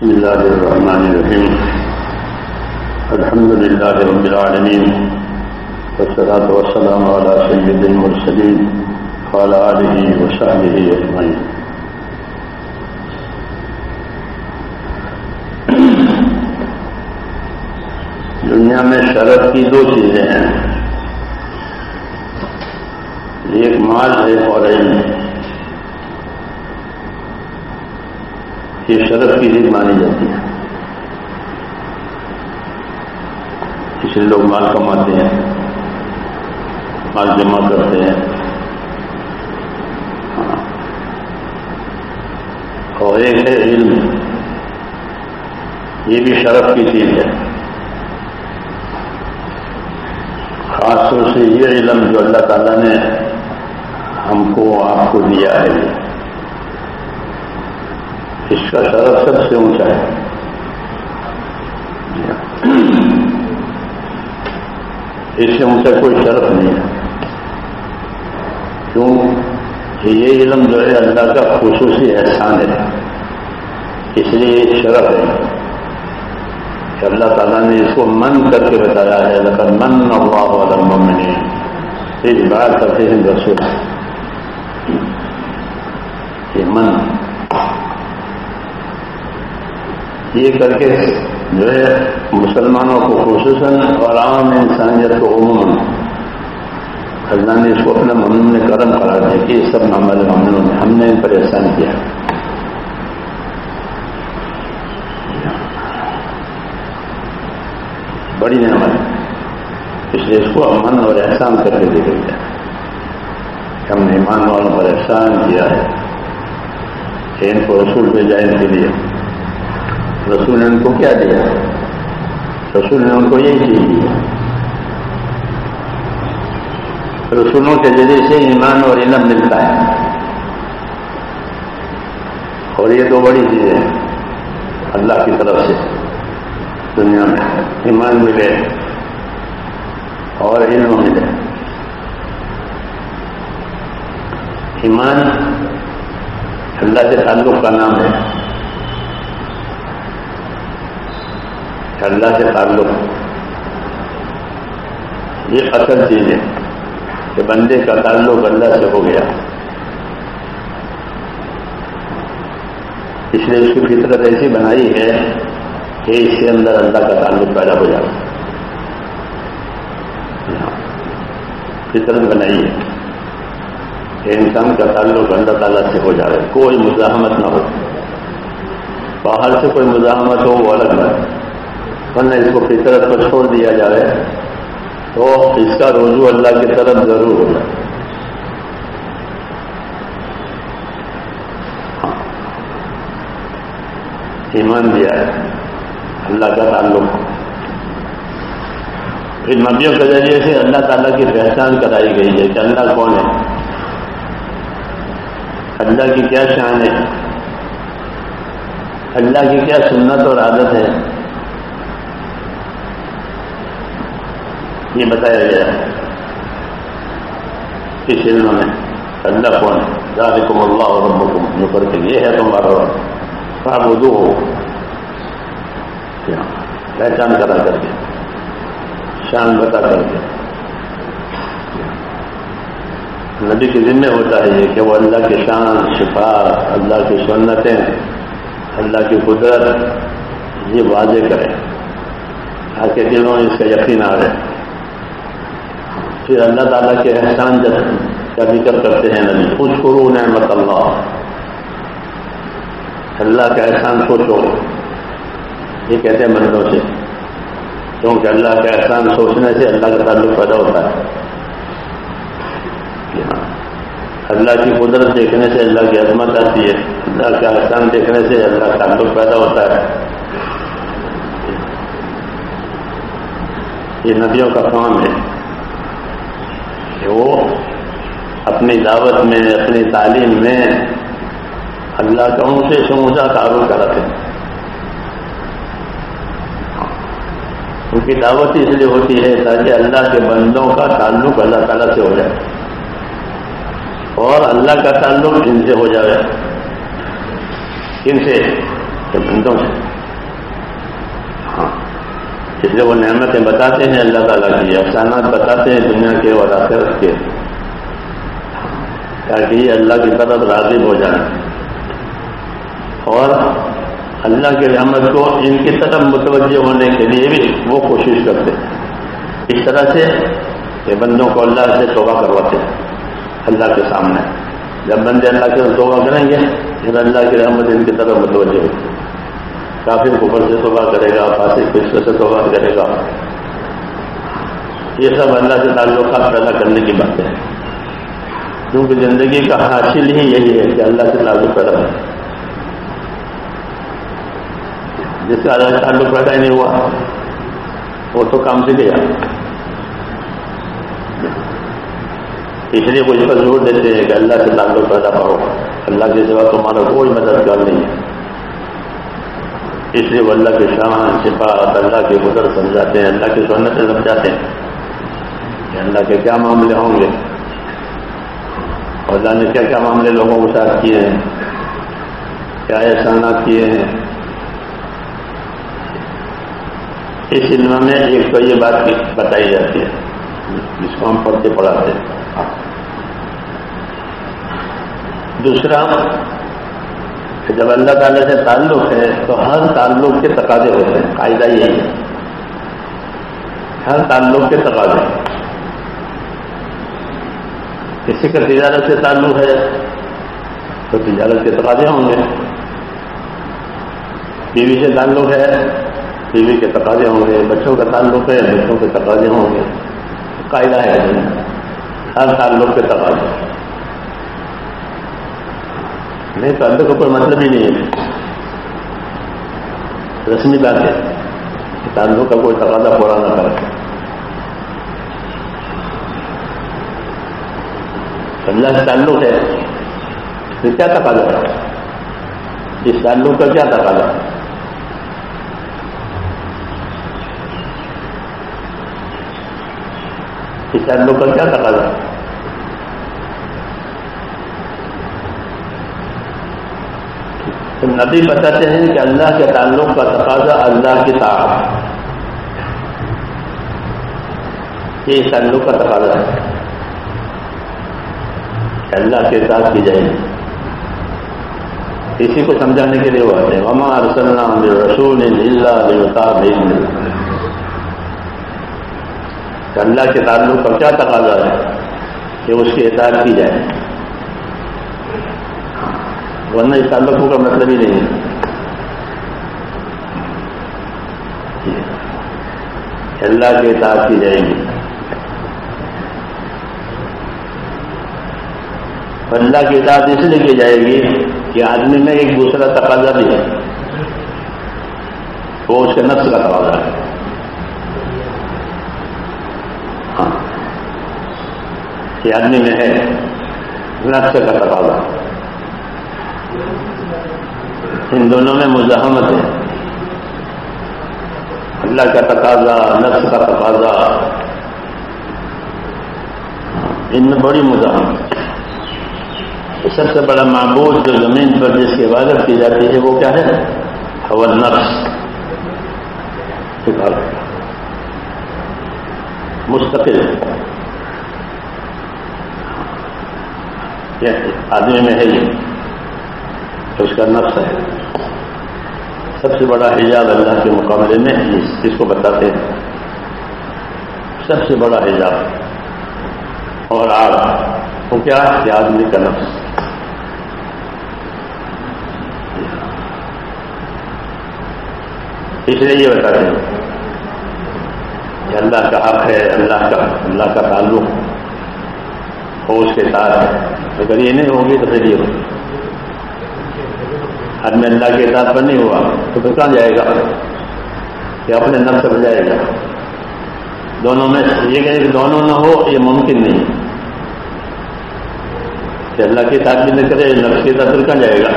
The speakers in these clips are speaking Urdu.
بسم الله الرحمن الرحيم. الحمد لله رب العالمين، والصلاة والسلام على سيد المرسلين وعلى آله وصحبه أجمعين. دنیا میں شرف کی دو چیزیں ہیں، ایک مال ہے اور علم. یہ شرف کی چیز مانی جاتی ہے، اس لیے لوگ مال کماتے ہیں، مال جمع کرتے ہیں. اور ایک ہے علم، یہ بھی شرف کی چیز ہے. خاص طور سے یہ علم جو اللہ تعالیٰ نے ہم کو آپ کو دیا ہے، اس کا شرف سب سے اونچا ہے. اس سے اونچا کوئی شرف نہیں ہے. کیوں کہ یہ علم جو ہے اللہ کا خصوصی احسان ہے، اس لیے یہ شرف ہے کہ اللہ تعالیٰ نے اس کو من کر کے بتایا ہے. لقد من اللہ علی المؤمنین اذ بعث فیہم رسولا. یہ من یہ کر کے جو ہے مسلمانوں کو خصوصاً اور عام انسانیت کو عموماً اللہ نے اس کو اپنا ممنون کرم قرار دیا کہ یہ سب ہمارے ممنون ہیں، ہم نے ان پر احسان کیا. بڑی نعمت، اس لیے اس کو امن اور احسان کر کے دیکھ گیا. ہم نے ایمان والوں پر احسان کیا ہے کہ ان کو رسول بھیجا ان کے لیے. رسول نے ان کو کیا دیا؟ رسول نے ان کو یہی چیز دی. رسولوں کے ذریعے سے ایمان اور علم ملتا ہے، اور یہ دو بڑی چیزیں ہیں اللہ کی طرف سے دنیا میں. ایمان ملے اور علم ملے. ایمان اللہ سے تعلق کا نام ہے. اللہ سے تعلق یہ اصل چیز ہے کہ بندے کا تعلق اللہ سے ہو گیا. اس لیے اس کی فطرت ایسی بنائی ہے کہ اس کے اندر اللہ کا تعلق پیدا ہو جائے. فطرت بنائی ہے کہ انسان کا تعلق اللہ تعالیٰ سے ہو جائے، کوئی مزاحمت نہ ہو. باہر سے کوئی مزاحمت ہو وہ الگ بات، ورنہ اس کو فطرت پر چھوڑ دیا جائے تو اس کا رجوع اللہ کی طرف ضرور ہوگا. ایمان دیا ہے اللہ کا تعلق. پھر نبیوں کے ذریعے سے اللہ تعالیٰ کی پہچان کرائی گئی ہے کہ اللہ کون ہے، اللہ کی کیا شان ہے، اللہ کی کیا سنت اور عادت ہے، یہ بتایا گیا ہے اس علم میں. اللہ کون ہے؟ ذالکم اللہ ربکم، جو کرتے یہ ہے تمہارا رب، فاعبدوہ. پہچان کرا کر کے، شان بتا کر کے. نبی کے ذمہ ہوتا ہے یہ کہ وہ اللہ کی شان، صفات، اللہ کی سنتیں، اللہ کی قدرت یہ واضح کرے تاکہ دلوں میں اس کا یقین آ رہے. پھر اللہ تعالیٰ کے احسان کا ذکر کرتے ہیں نبی. اذکروا نعمت اللہ، اللہ کا احسان سوچو. یہ کہتے ہیں بندوں سے، کیونکہ اللہ کا احسان سوچنے سے اللہ کا تعلق پیدا ہوتا ہے. اللہ کی قدرت دیکھنے سے اللہ کی عظمت آتی ہے، اللہ کا احسان دیکھنے سے اللہ کا تعلق پیدا ہوتا ہے. یہ نبیوں کا کام ہے کہ وہ اپنی دعوت میں، اپنی تعلیم میں اللہ کا اونچے سے اونچا تعارف کراتے ہیں. ان کی دعوت اس لیے ہوتی ہے تاکہ اللہ کے بندوں کا تعلق اللہ تعالیٰ سے ہو جائے اور اللہ کا تعلق ان سے ہو جائے. کن سے؟ بندوں سے. اس لیے وہ نعمتیں بتاتے ہیں اللہ تعالیٰ کی، احسانات بتاتے ہیں دنیا کے اور آخرت کے، تاکہ یہ اللہ کی طرف راغب ہو جائیں اور اللہ کی رحمت کو ان کی طرف متوجہ ہونے کے لیے بھی وہ کوشش کرتے ہیں، اس طرح سے کہ بندوں کو اللہ سے توبہ کرواتے ہیں اللہ کے سامنے۔ جب بندے اللہ کے توبہ کریں گے پھر اللہ کی رحمت ان کی طرف متوجہ ہوگی۔ کافر کفر سے توبہ کرے گا، فاسق فسق سے توبہ کرے گا، یہ سب اللہ سے تعلقات پیدا کرنے کی باتیں ہیں، کیونکہ زندگی کا حاصل ہی یہی ہے کہ اللہ سے تعلق پیدا کرے۔ جس کا اللہ سے تعلق پیدا ہی نہیں ہوا وہ تو کام سے گیا۔ اس لیے وہ اس پر زور دیتے ہیں کہ اللہ سے تعلق پیدا کرو، اللہ کے سوا تمہارا کوئی مددگار نہیں ہے۔ اس لیے وہ اللہ کی شان صفات، اللہ کی قدرت سمجھاتے ہیں، اللہ کی سنتیں سمجھاتے ہیں کہ اللہ کے کیا معاملے ہوں گے اور اللہ نے کیا کیا معاملے لوگوں کے ساتھ کیے ہیں، کیا احسانات کیے ہیں۔ اس علم میں ایک تو یہ بات بتائی جاتی ہے جس کو ہم پڑھتے پڑھاتے ہیں۔ دوسرا کہ جب اللہ تعالیٰ سے تعلق ہے تو ہر تعلق کے تقاضے ہوتے ہیں، قاعدہ یہی ہے، ہر تعلق کے تقاضے۔ کسی کا تجارت سے تعلق ہے تو تجارت کے تقاضے ہوں گے، بیوی سے تعلق ہے بیوی کے تقاضے ہوں گے، بچوں کا تعلق ہے بچوں کے تقاضے ہوں گے، قاعدہ ہے ہر تعلق کے تقاضے۔ نہیں تعلق کا کوئی مطلب ہی نہیں ہے، رسمی بات ہے، تعلق کا کوئی تقاضا پورا نہ کرے۔ اللہ سے تعلق ہے تو کیا تقاضا ہے؟ اس تعلق کا کیا تقاضا ہے؟ اس تعلق کا کیا تقاضا ہے؟ نبی بتاتے ہیں کہ اللہ کے تعلق کا تقاضا اللہ کی طاعت، یہ اس تعلق کا تقاضا ہے کہ اللہ کے اطاعت کی جائے گی۔ اسی کو سمجھانے کے لیے وہ آتے ہیں وما ارسلنا من رسول الا ليطاع باذن اللہ، کہ اللہ کے تعلق کا کیا تقاضا ہے کہ اس کی اطاعت کی جائے، ورنہ اس تعلق کا مطلب ہی نہیں ہے۔ اللہ کی اطاعت کی جائے گی، اللہ کی اطاعت اس لیے کی جائے گی کہ آدمی میں ایک دوسرا تقاضا بھی ہے، وہ اس کے نفس کا تقاضا ہے۔ ہاں یہ آدمی میں ہے نفس کا تقاضا، ان دونوں میں مزاحمت ہے، اللہ کا تقاضا نفس کا تقاضا، ان میں بڑی مزاحمت۔ سب سے بڑا معبود جو زمین پر جس کی عبادت کی جاتی ہے وہ کیا ہے؟ هو النفس، مستقل آدمی میں ہے یہ تو اس کا نفس ہے۔ سب سے بڑا حجاب اللہ کے مقابلے میں اس کو بتاتے ہیں، سب سے بڑا حجاب اور وہ کیا ہے کہ آدمی کا نفس۔ اس لیے یہ بتاتے ہیں کہ اللہ کا حق ہے، اللہ کا تعلق ہو اس کے ساتھ ہے، اگر یہ نہیں ہوگی تو پھر یہ ہوگی۔ آدمی اللہ کے اطاعت پر نہیں ہوا تو پھر کہاں جائے گا؟ کہ اپنے نفس پر جائے گا۔ دونوں میں یہ کہ دونوں نہ ہو یہ ممکن نہیں کہ اللہ کی اطاعت بھی نہ کرے نفس کی اطاعت پر کہاں جائے گا؟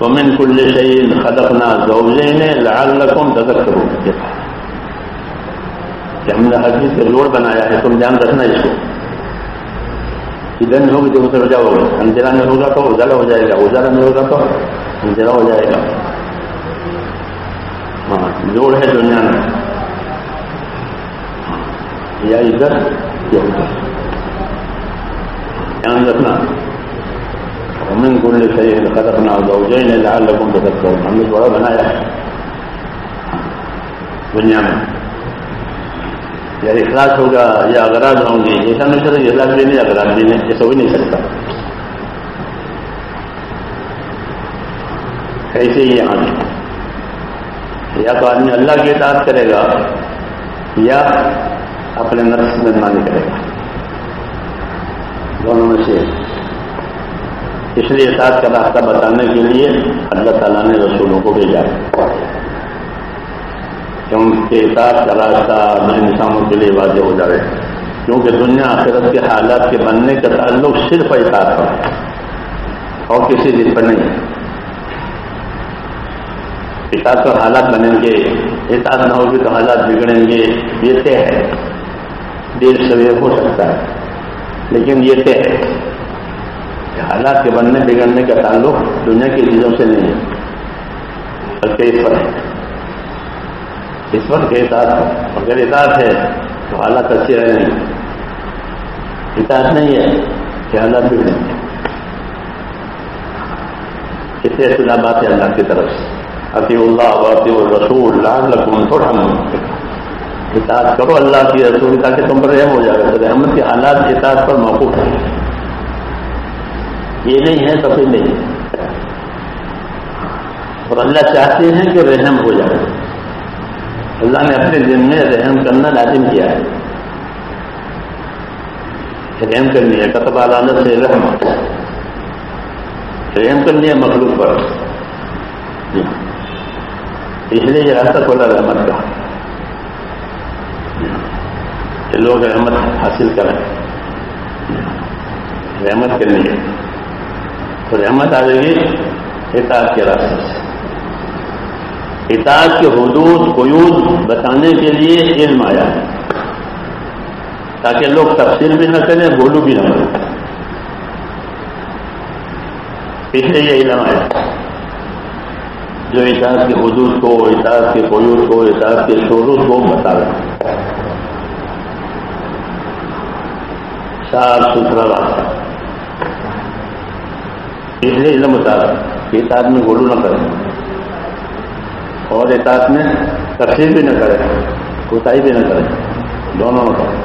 وَمِن كُلِّ شَيْءٍ خَلَقْنَا زَوْجَيْنِ لَعَلَّكُمْ تَذَكَّرُونَ، کہ ہم نے ہر چیز کا جوڑ بنایا ہے، تم جان رکھنا اس کو، ادھر نہیں ہوگی تو ادھر جاؤ گے، اندھیرا میں ہوگا تو اجالا ہو جائے گا، اجالا میں ہوگا تو اندھیرا ہو جائے گا۔ جوڑ ہے دنیا میں، یا ادھر یا ادھر. دھیان رکھنا. ومن كل شيء خلقنا زوجين لعلكم تذكرون. ہم نے جوڑا بنایا دنیا میں. یا اخلاص ہوگا یا اغراض ہوں گے. ایسا نہیں چلے اخلاص بھی نہیں اغراض بھی نہیں، ایسا ہو ہی نہیں سکتا. ایسے ہی یہاں یا تو آدمی اللہ کی اطاعت کرے گا یا اپنے نفس میں مانی کرے گا، دونوں میں سے. اس لیے اطاعت کا راستہ بتانے کے لیے اللہ تعالیٰ نے رسولوں کو بھیجا، کیونکہ اطاعت کا راستہ انسانوں کے لیے واضح ہو جائے. کیونکہ دنیا آخرت کے حالات کے بننے کا تعلق صرف اطاعت پر اور کسی چیز پر نہیں. اطاعت پر حالات بنیں گے، اطاعت نہ ہوگی تو حالات بگڑیں گے. یہ طے ہے، دیر سویر ہو سکتا ہے لیکن یہ طے ہے کہ حالات کے بننے بگڑنے کا تعلق دنیا کی چیزوں سے نہیں ہے، بلکہ اس پر ہے. اس پر کہ اطاعت ہے. اگر اطاعت ہے تو حالات اچھے رہیں گے، اطاعت نہیں ہے کہ حالات بگڑیں گے. اس سے اختلافات ہے اللہ کی طرف سے. اطیعوا اللہ واطیعوا الرسول لعلکم ترحمون. اطاعت کرو اللہ کی رسول تاکہ تم پر رحم ہو جائے گا. تو رحمت کے حالات اطاعت پر موقوف ہیں. یہ نہیں ہے تو پھر نہیں. اور اللہ چاہتے ہیں کہ رحم ہو جائے. اللہ نے اپنے دن میں رحم کرنا لازم کیا ہے. رحم کرنی ہے، کتب علی سے رحم، رحم کرنی ہے مخلوق پر. اس لیے یہ راستہ کھولا رحمت کا کہ لوگ رحمت حاصل کریں. رحمت کرنی ہے تو رحمت آ جائے گی اطاعت کے راستے سے. اطاعت کے حدود قیود بتانے کے لیے علم آیا ہے تاکہ لوگ تفسیر بھی نہ کریں، بولو بھی نہ کریں. اس لیے یہ علم آیا جو اطاعت کے حدود کو، اطاعت کے قیود کو، اطاعت کے شروط کو بتا رہا ہے. صاف ستھرا راستہ. اس لیے علم بتا رہا کہ اطاعت میں غلو نہ کریں اور اطاعت میں تفسیر بھی نہ کریں، کوتاہی بھی نہ کریں، دونوں نہ کریں.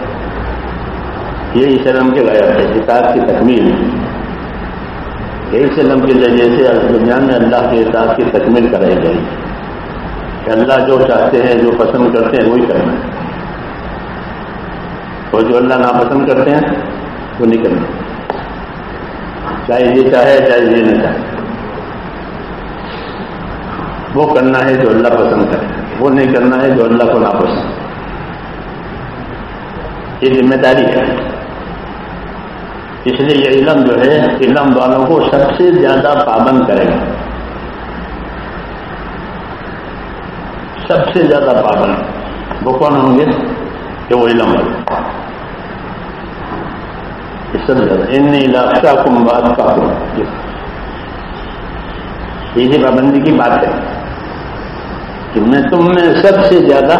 یہ اس علم کے غیر ہے، اطاعت کی تکمیل. اس علم کے ذریعے سے دنیا میں اللہ کے اطاعت کی تکمیل کرائی گئی کہ اللہ جو چاہتے ہیں، جو پسند کرتے ہیں وہی کرنا ہے، اور جو اللہ ناپسند کرتے ہیں وہ نہیں کرنا. چاہے یہ چاہے چاہے یہ نہ چاہے، وہ کرنا ہے جو اللہ پسند کرے، وہ نہیں کرنا ہے جو اللہ کو ناپسند. یہ ذمہ داری ہے. اس لیے یہ علم جو ہے علم والوں کو سب سے زیادہ پابند کرے گا، سب سے زیادہ پابند. وہ کون ہوں گے کہ وہ علم والے. اس سے زیادہ انی لاخشاکم واتقاکم، یہی پابندی کی بات ہے کہ میں تم میں سب سے زیادہ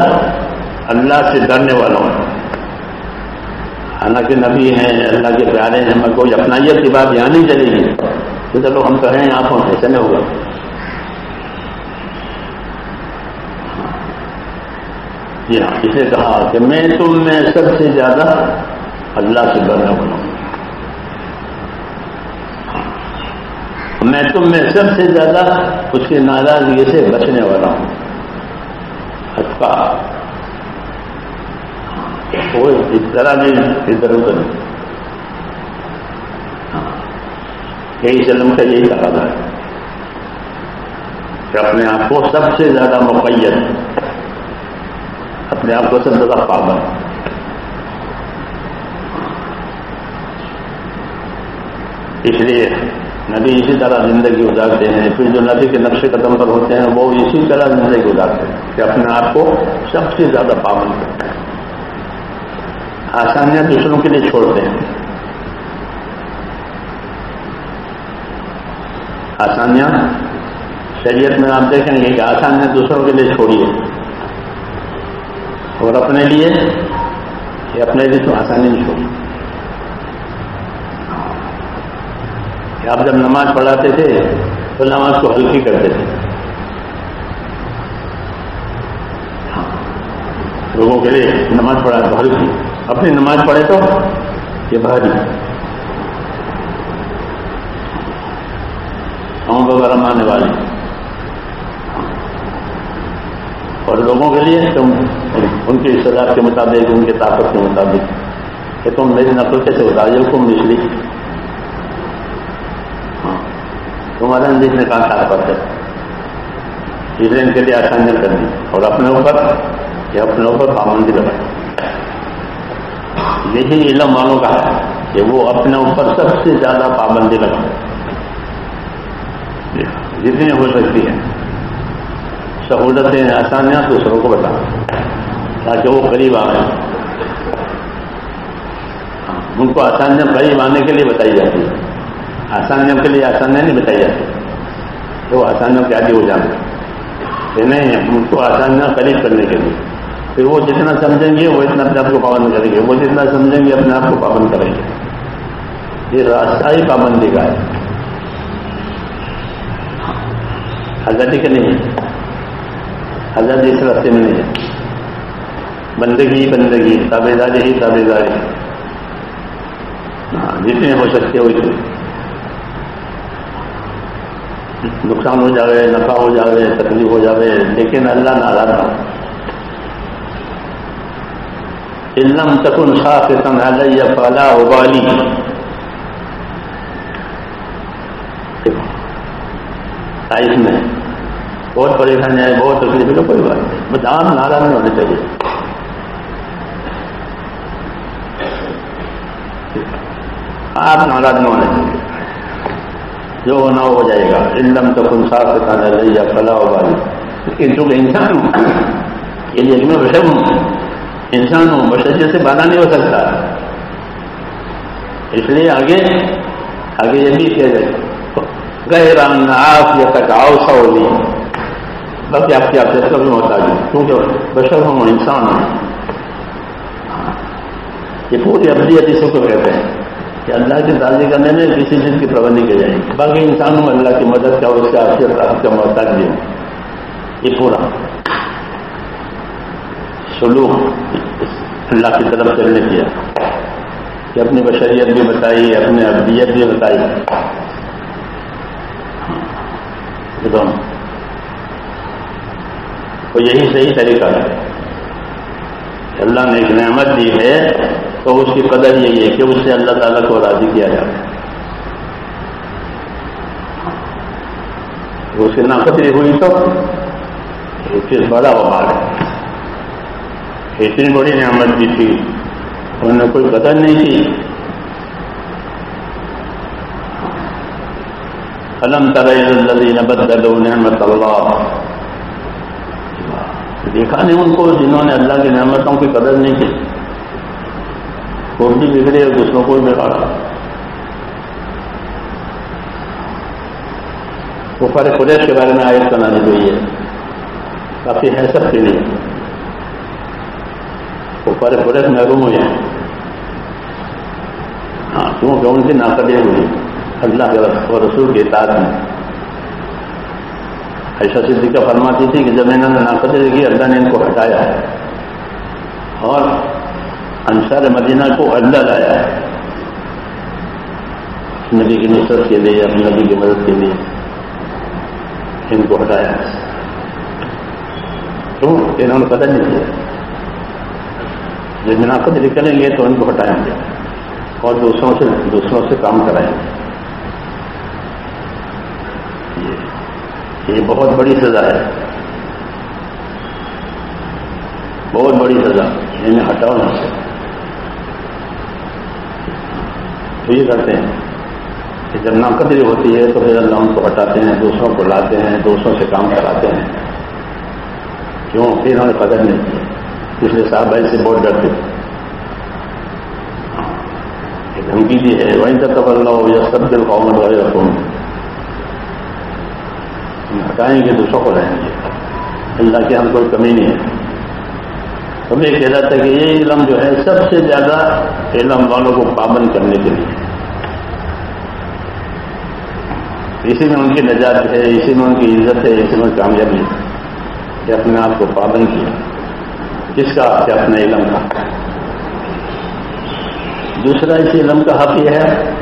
اللہ سے ڈرنے والا ہوں. حالانکہ نبی ہیں، اللہ کے پیارے ہیں، میں کوئی اپنائیت کی بات یہاں نہیں چلے گی تو چلو ہم تو ہیں آپ ہوں، ایسا نہیں ہوگا. جی ہاں، اسے کہا کہ میں تم میں سب سے زیادہ اللہ سے ڈرنے والا ہوں. میں تم میں سب سے زیادہ اس کی ناراضگی سے بچنے والا ہوں. اتقا وہ اس طرح بھی ادھر ادھر یہی علم کا یہی تقاضا ہے کہ اپنے آپ کو سب سے زیادہ مقید، اپنے آپ کو سب سے زیادہ پابند. اس لیے نبی اسی طرح زندگی گزارتے ہیں، پھر جو نبی کے نقش قدم پر ہوتے ہیں وہ اسی طرح زندگی گزارتے ہیں کہ اپنے آپ کو سب سے زیادہ پابند کرتے ہیں. آسانیاں دوسروں کے لیے چھوڑتے ہیں. آسانیاں شریعت میں آپ دیکھیں گے کہ آسانیاں دوسروں کے لیے چھوڑیے، اور اپنے لیے کہ اپنے لیے تو آسانی نہیں ہوگی. کہ آپ جب نماز پڑھاتے تھے تو نماز کو ہلکی کرتے تھے. لوگوں کے لیے نماز پڑھا تو ہلکی، اپنی نماز پڑھے تو یہ بھاری. ہم وغیرہ ماننے والے اور لوگوں کے لیے تم ان کی استعداد کے مطابق، ان کی طاقت کے مطابق کہ تم میری نقل کیسے بتا جو تم نچلی تمہارے اندیش نے کہاں طاقت ہے، اس لیے ان کے لیے آسانیاں کرنی اور اپنے اوپر پابندی لگائی. یہی علم والوں کا ہے کہ وہ اپنے اوپر سب سے زیادہ پابندی لگائیں جتنی ہو سکتی ہے. سہولتیں آسانیاں دوسروں کو بتائیں تاکہ وہ قریب آئیں. ان کو آسانیاں قریب آنے کے لیے بتائی جاتی ہے، آسانیوں کے لیے آسانیاں نہیں بتائی جاتی کہ وہ آسانیوں کے عادی ہو جائیں. کہ نہیں، ان کو آسانیاں قریب کرنے کے لیے. پھر وہ جتنا سمجھیں گے وہ اتنا اپنے آپ کو پابند کریں گے، وہ جتنا سمجھیں گے اپنے آپ کو پابند کریں گے. یہ راستہ ہی پابندی کا ہے، آزادی کے نہیں ہے. آزادی اس راستے میں نہیں ہے. بندگی تابع داری ہی تابع داری. جتنے ہو سکتے ہو اتنے. نقصان ہو جاوے، نفع ہو جاوے، تکلیف ہو جاوے، لیکن اللہ ناراض نہ. ان لم تکن ساخطا علی فلا ابالی. اس میں بہت پریشانی ہے، بہت تکلیف ہے، کوئی بات نہیں، بس آپ ناراض نہیں ہونے چاہیے. آپ ناراض نہ ہونے چاہیے، جو ہونا ہو جائے گا. ان لم تکن ساخطا علی فلا ابالی. لیکن چونکہ انسان ہوں، یہ لیے میں بشر ہوں، انسان ہوں، بشریت سے بالا نہیں ہو سکتا. اس لیے آگے یہ بھی کہہ رہے غیر ان عافیتک اوسع لی. باقی آپ کی عافیت کا بھی محتاج ہوں کیونکہ بشر ہوں، انسان ہوں. یہ پوری ابدیت اس کو کہتے ہیں کہ اللہ کی راضی کرنے میں کسی چیز کی پرواہ نہیں کی جائے گی. باقی انسان ہوں، اللہ کی مدد کا اور اس کے عافیت کا محتاج بھی ہوں. یہ پورا سلوک اللہ کی طرف چلنے کیا کہ اپنی بشریت بھی بتائی، اپنی ابدیت بھی بتائی. تو یہی صحیح طریقہ ہے. اللہ نے ایک نعمت دی ہے تو اس کی قدر یہی ہے کہ اس سے اللہ تعالیٰ کو راضی کیا جائے. اس کی ناقدری ہوئی تو پھر بڑا وبال ہے. اتنی بڑی نعمت بھی تھی، انہوں نے کوئی قدر نہیں کی. الم تر الی الذین بدلوا نعمت اللہ. دیکھا نہیں ان کو جنہوں نے اللہ کی نعمتوں کی قدر نہیں کی. خود بھی بگڑے اور دوسروں کو بھی بگاڑا. کفار قریش کے بارے میں آیت بنانی ہوئی ہے، کافی حیثیت کے لیے. کفار قریش محروم ہوئے ہیں، کیونکہ ان کی ناقدری ہوئی اللہ کے رسول کے اطاعت میں. عائشہ صدیقہ فرماتی تھی کہ جب انہوں نے ناقدری کی اللہ نے ان کو ہٹایا ہے اور انصار مدینہ کو اللہ لایا ہے نبی کی نصرت کے لیے، اپنے نبی کی مدد کے لیے. ان کو ہٹایا ہے کیوں؟ انہوں نے قدر نہیں کیا. جب ناقدری کریں گے تو ان کو ہٹائیں گے اور دوسروں سے کام کرائیں گے. یہ بہت بڑی سزا ہے، بہت بڑی سزا. انہیں ہٹاؤ نہ سے. تو یہ کرتے ہیں کہ جب ناقدری ہوتی ہے تو پھر اللہ ان کو ہٹاتے ہیں، دوسروں کو لاتے ہیں، دوسروں سے کام کراتے ہیں. کیوں؟ پھر انہوں نے قدر نہیں کی. اس لیے صاحب بھائی سے بہت ڈرتے تھے. ایک دھمکی دی ہے وہیں تک اللہ یستبدل قوما غیرکم. ہٹائیں گے دوسروں کو رہیں گے. اللہ کی ہم کوئی کمی نہیں ہے. ہمیں یہ کہہ رہا تھا کہ یہ علم جو ہے سب سے زیادہ علم والوں کو پابند کرنے کے لیے، اسی میں ان کی نجات ہے، اسی میں ان کی عزت ہے، اسی میں کامیابی ہے کہ اپنے آپ کو پابند کیا، کس کا؟ کہ اپنے علم کا۔ دوسرا اس علم کا حق یہ ہے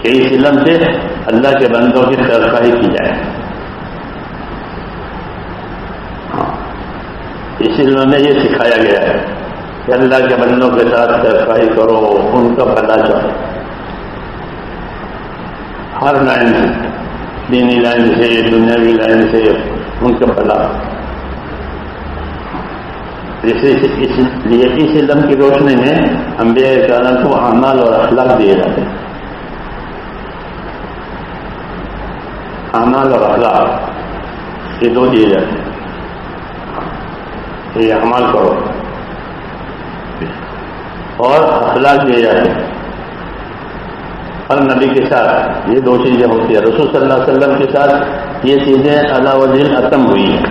کہ اس علم سے اللہ کے بندوں کی ترقی کی جائے۔ اس علم میں یہ سکھایا گیا ہے کہ اللہ کے بندوں کے ساتھ ترقی کرو، ان کا بھلا چاہو، ہر لائن سے، دینی لائن سے، دنیاوی لائن سے ان کا بھلا۔ اس لیے اس علم کی روشنی میں انبیاء کرام کو اعمال اور اخلاق دیے جاتے ہیں۔ اعمال اور اخلاق یہ دو دیے جاتے ہیں، یہ اعمال کرو اور اخلاق دیے جاتے ہیں۔ ہر نبی کے ساتھ یہ دو چیزیں ہوتی ہیں۔ رسول صلی اللہ علیہ وسلم کے ساتھ یہ چیزیں علی وجہ الاتم ہوئی ہیں،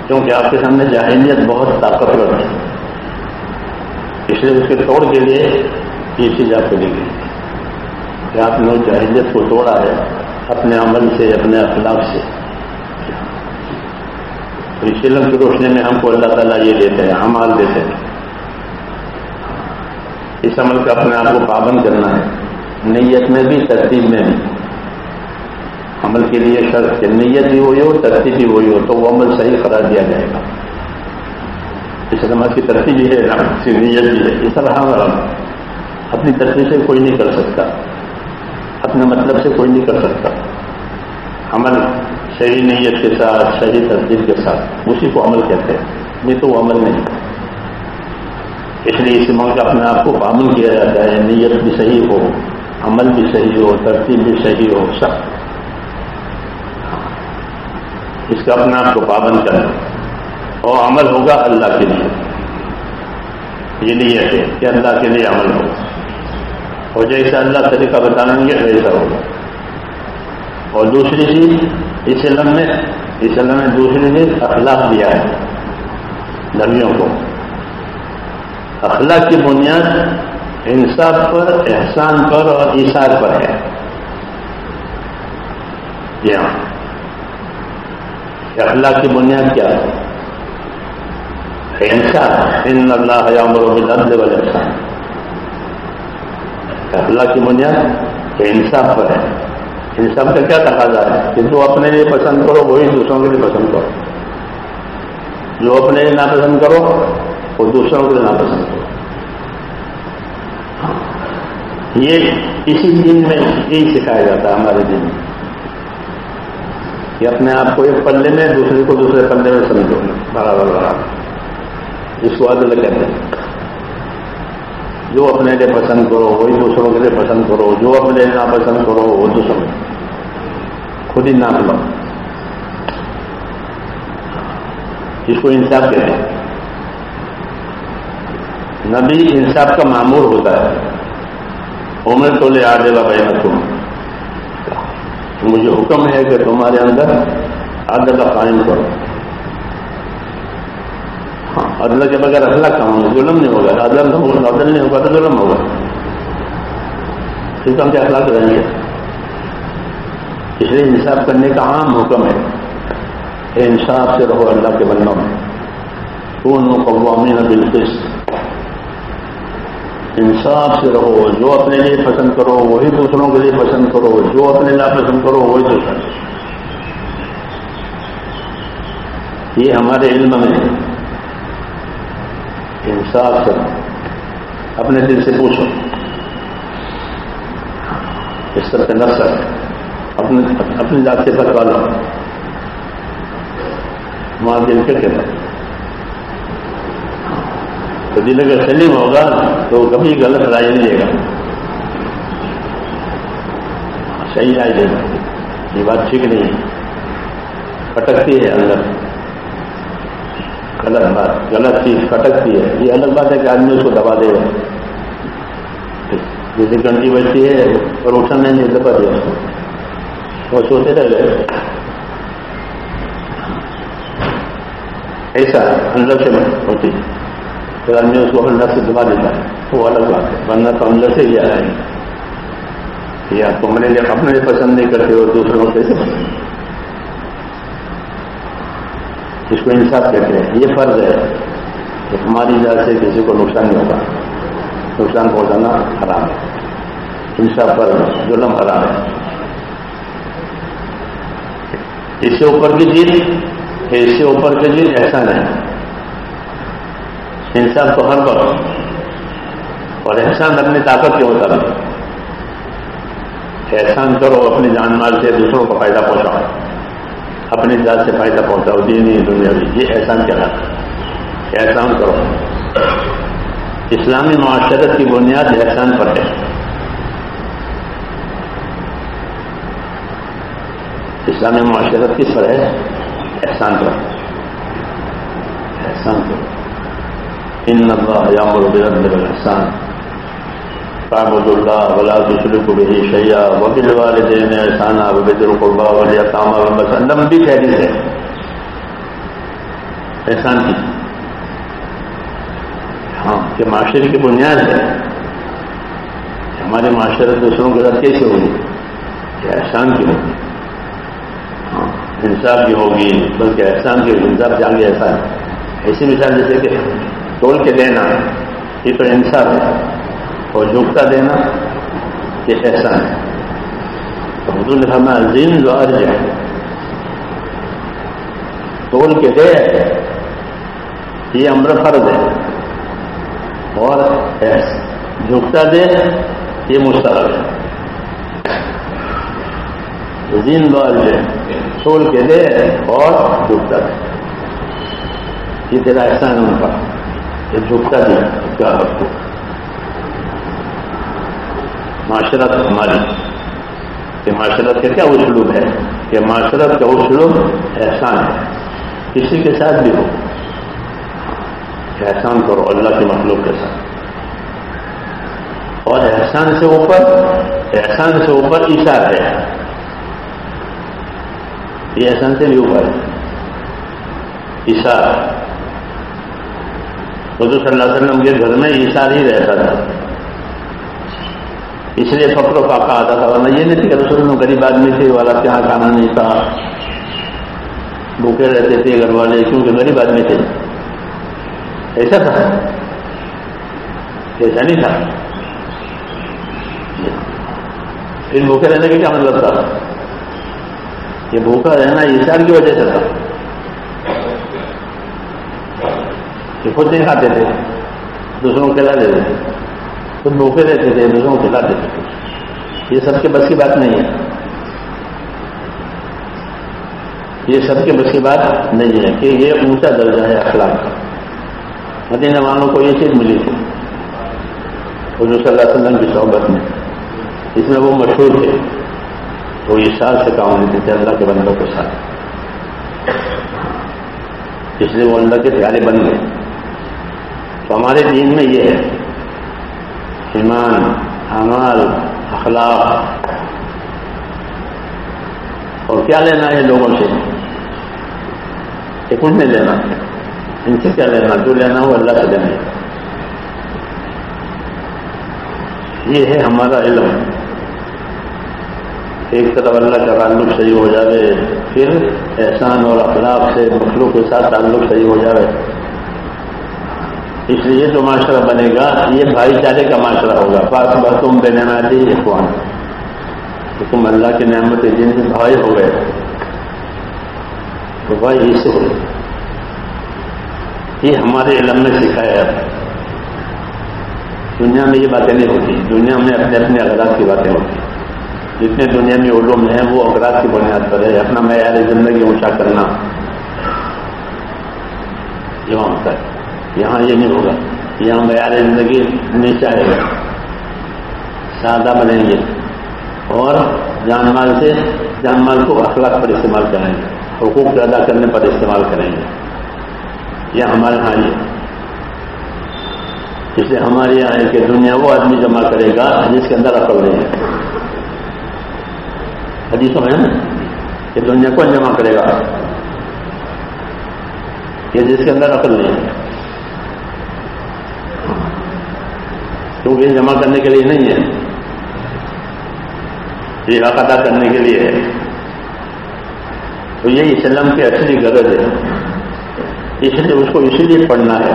کیونکہ آپ کے سامنے جاہلیت بہت طاقتور ہے، اس لیے اس کے توڑ کے لیے یہ چیز آپ کو دی گئی کہ آپ نے جاہلیت کو توڑا ہے اپنے عمل سے، اپنے اخلاق سے۔ اس علم کی روشنی میں ہم کو اللہ تعالیٰ یہ دیتے ہیں، اعمال دیتے ہیں۔ اس عمل کا اپنے آپ کو پابند کرنا ہے، نیت میں بھی، ترتیب میں بھی۔ عمل کے لیے شرط کہ نیت بھی وہی ہو، ترتیب بھی وہی ہو، تو وہ عمل صحیح قرار دیا جائے گا۔ اس نماز کی ترتیب بھی ہے، اس کی نیت بھی ہے۔ اس طرح اپنی ترتیب سے کوئی نہیں کر سکتا، اپنے مطلب سے کوئی نہیں کر سکتا۔ عمل صحیح نیت کے ساتھ، صحیح ترتیب کے ساتھ، اسی کو عمل کہتے ہیں، نہیں تو وہ عمل نہیں۔ اس لیے اس عمل کا اپنے آپ کو پابند کیا جاتا ہے، نیت بھی صحیح ہو، عمل بھی صحیح ہو، ترتیب بھی صحیح ہو، سب اس کا اپنے آپ کو پابند کرنا، اور عمل ہوگا اللہ کے لیے۔ یہ نیت ہے کہ اللہ کے لیے عمل ہو، اور جیسا اللہ طریقہ بتائیں گے ویسا ہوگا۔ اور دوسری چیز اس علم میں دوسری چیز اخلاق دیا ہے نبیوں کو۔ اخلاق کی بنیاد انصاف پر، احسان پر اور ایثار پر ہے۔ جی ہاں، اخلاق کی بنیاد کیا ہے؟ انصاف۔ ان اللہ یامر بالعدل والاحسان۔ اخلاق کی بنیاد انصاف پر ہے۔ انصاف کا کیا تقاضا ہے کہ جو اپنے لیے پسند کرو وہی دوسروں کے لیے پسند کرو، جو اپنے لیے ناپسند کرو وہ دوسروں کے لیے ناپسند کرو۔ یہ اسی دین میں یہی سکھایا جاتا ہے ہمارے دین میں کہ اپنے آپ کو ایک پلے میں، دوسرے کو دوسرے پلے میں سمجھو، برابر برابر۔ اس کو عدل کہتے ہیں۔ جو اپنے لیے پسند کرو وہی دوسروں کے لیے پسند کرو، جو اپنے لیے ناپسند کرو وہ دوسروں خود ہی ناپ لو۔ اس کو انصاف کہتے ہیں۔ نبی انصاف کا مامور ہوتا ہے۔ امرت لأعدل بینکم، مجھے حکم ہے کہ تمہارے اندر عدل قائم کرو۔ ہاں، عدل کے بغیر اخلاق کہاں ہوگا؟ ظلم نہیں ہوگا۔ عدل نہیں ہوگا تو ظلم ہوگا، پھر ہم کیا اخلاق رہیں گے؟ اس لیے انصاف کرنے کا عام حکم ہے کہ انصاف سے رہو اللہ کے بندوں میں۔ کونوا قوامین بالقسط، انصاف سے رہو۔ جو اپنے لیے پسند کرو وہی دوسروں کے لیے پسند کرو، جو اپنے لیے پسند کرو وہی دوسروں۔ یہ ہمارے علم میں انصاف سے رہو۔ اپنے دل سے پوچھو، اس طرح نفس اپنی ذات سے بتوا لو، تمہارا دل کیا کہتا ہے؟ تو دل اگر سلیم ہوگا تو کبھی غلط رائے نہیں دے گا، صحیح رائے دے گا۔ یہ بات ٹھیک نہیں ہے، پھٹکتی ہے اندر، غلط بات، غلط چیز پھٹکتی ہے۔ یہ الگ بات ہے کہ آدمی اس کو دبا دے گا، جیسے گھنٹی بجتی ہے اور اٹھا نہیں دبا دیا اس کو، وہ سوتے رہ گئے۔ ایسا اندر سے ہوتی ہے، پھر آدمی اس کو اندر سے دبا دیتا ہے، وہ الگ بات ہے، ورنہ تو اندر سے ہی آ رہا ہے یا تم نے جب اپنے پسند نہیں کرتے ہو دوسروں کو کیسے پسند؟ اس کو انصاف کہتے ہیں۔ یہ فرض ہے کہ ہماری ذات سے کسی کو نقصان نہیں ہوگا، نقصان پہنچانا حرام ہے، انصاف فرض ہے، ظلم حرام ہے۔ اس سے اوپر کی چیز، اس سے اوپر کی چیز احسان ہے۔ انصاف تو ہر وقت، اور احسان اپنی طاقت کے ہوتا ہے۔ احسان کرو اپنی جان مال سے، دوسروں کو فائدہ پہنچاؤ، اپنی ذات سے فائدہ پہنچاؤ، دینی دنیاوی، یہ احسان کہلاتا ہے۔ احسان کرو۔ اسلامی معاشرت کی بنیاد احسان پر ہے۔ اسلامی معاشرت کس پر ہے؟ احسان پر۔ احسان کرو۔ ان اللہ یامر بالعدل والاحسان فاعبدوا اللہ ولا تشرکوا بہ شیئا وبالوالدین احسانا وبذی القربی والیتامی والمساکین، لمبی حدیث ہے احسان کی، ہاں، کہ معاشرے کی بنیاد ہے۔ ہمارے معاشرت دوسروں کے ساتھ کیسے ہوگی؟ کہ احسان کی ہوگی، ہاں، انصاف کی ہوگی، بلکہ احسان کی، انصاف جانگے احسان۔ ایسی مثال جیسے کہ تول کے دینا، یہ تو انصاف ہے، اور جھکتا دینا یہ احسان ہے۔ تو حضور نے فرمایا زین و ارجع، تول کے دے یہ امر فرض ہے، اور جھکتا دے یہ مستحب ہے۔ زین و ارجع، تول کے دے اور جھکتا دے، یہ تیرا احسان ہے ان پر، یہ جھکتا دے کیا حق کو۔ معاشرت ہماری کہ معاشرت کا کیا اسلوب ہے؟ کہ معاشرت کا اسلوب احسان ہے، کسی کے ساتھ بھی ہو احسان کرو، اللہ کی مخلوق کے ساتھ۔ اور احسان سے اوپر ایثار ہے، یہ احسان سے بھی اوپر ہے ایثار۔ حضور صلی اللہ علیہ وسلم کے گھر میں ایثار ہی رہتا تھا، اس لیے فقر و فاقہ آتا تھا، ورنہ یہ نہیں تھی کہ رسول اللہ غریب آدمی تھے، والا کے یہاں کھانا نہیں تھا، بھوکے رہتے تھے گھر والے، کیونکہ غریب آدمی تھے۔ ایسا تھا؟ ایسا نہیں تھا۔ پھر بھوکے رہنے کا کیا مطلب تھا؟ یہ بھوکا رہنا ایثار کی وجہ سے تھا، کہ خود نہیں کھاتے تھے، دوسروں کو کھلا دیتے تھے، خود بھوکے رہتے تھے، دوسروں کو کھلا دیتے تھے۔ یہ سب کے بس کی بات نہیں ہے، یہ سب کے بس کی بات نہیں ہے، کہ یہ اونچا درجہ ہے اخلاق کا۔ مدینہ والوں کو یہ چیز ملی تھی حضور صلی اللہ علیہ وسلم کی صحبت میں، اس میں وہ مشہور تھے، وہ ایثار سے کام لیتے تھے اللہ کے بندوں کے ساتھ، اس لیے وہ اللہ کے پیارے بن گئے۔ تو ہمارے دین میں یہ ہے، ایمان، اعمال، اخلاق، اور کیا لینا ہے لوگوں سے؟ کچھ نہیں لینا، ان سے کیا لینا؟ جو لینا ہو اللہ سے لینا۔ یہ ہے ہمارا علم۔ ایک طرف اللہ کا تعلق صحیح ہو جائے، پھر احسان اور اخلاق سے مخلوق کے ساتھ تعلق صحیح ہو جائے، اس لیے جو معاشرہ بنے گا یہ بھائی چارے کا معاشرہ ہوگا۔ پاس بس تم بے نعمتی اخوان، تو تم اللہ کی نعمت جن سے بھائی ہو گئے، تو بھائی اس سے یہ ہمارے علم میں سکھایا ہے۔ دنیا میں یہ باتیں نہیں ہوتی، دنیا میں اپنے اپنے اغراض کی باتیں ہوتی ہیں۔ جتنے دنیا میں علوم ہیں وہ اغراض کی بنیاد پر ہے، اپنا معیار زندگی اونچا کرنا یہاں ہوتا ہے۔ یہاں یہ نہیں ہوگا، یہاں معیار زندگی نیچا ہے، سادہ بنیں گے، اور جان مال کو اخلاق پر استعمال کریں گے، حقوق ادا کرنے پر استعمال کریں گے۔ یہ ہمارے یہاں یہ، اس لیے ہمارے یہاں ہے کہ دنیا وہ آدمی جمع کرے گا جس کے اندر عقل نہیں ہے۔ حدیثوں میں کہ دنیا کون جمع کرے گا؟ کہ جس کے اندر عقل نہیں ہے، کیونکہ یہ جمع کرنے کے لیے نہیں ہے، یہ حق ادا کرنے کے لیے ہے. تو یہ اسلام کی اصلی غرض ہے. اس لیے اس کو اسی لیے پڑھنا ہے،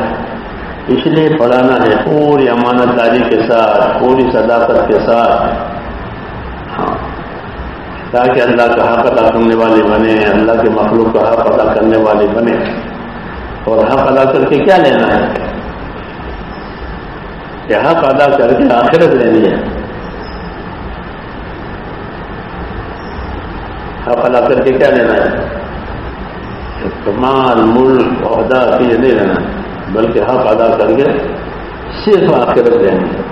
اس لیے پڑھانا ہے پوری امانت داری کے ساتھ، پوری صداقت کے ساتھ، ہاں، تاکہ اللہ کا حق ادا کرنے والے بنے، اللہ کے مخلوق کا حق ادا کرنے والے بنے. اور حق ادا کر کے کیا لینا ہے؟ کہ حق ادا کر کے آخرت لینی ہے. حق ادا کر کے کیا لینا ہے؟ کمال ملک عہدہ یہ نہیں لینا ہے، بلکہ حق ادا کر کے صرف آخرت لینی ہے.